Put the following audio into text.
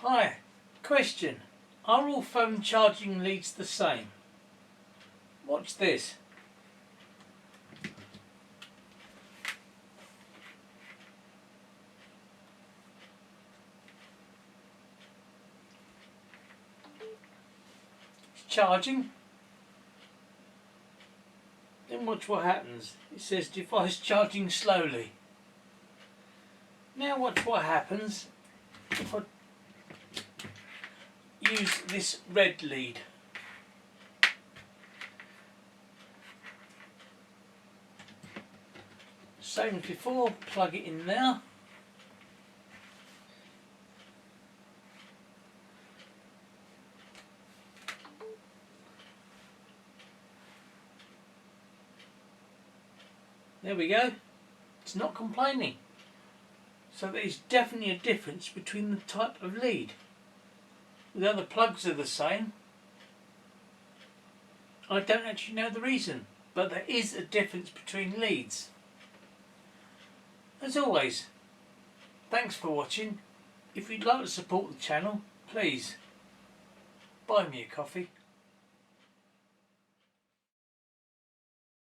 Hi, question. Are all phone charging leads the same? Watch this. It's charging. Then watch what happens. It says device charging slowly. Now watch what happens if I use this red lead. Same as before, plug it in now. There we go. It's not complaining. So there is definitely a difference between the type of lead. The other plugs are the same. I don't actually know the reason, but there is a difference between leads. As always, thanks for watching. If you'd like to support the channel, please buy me a coffee.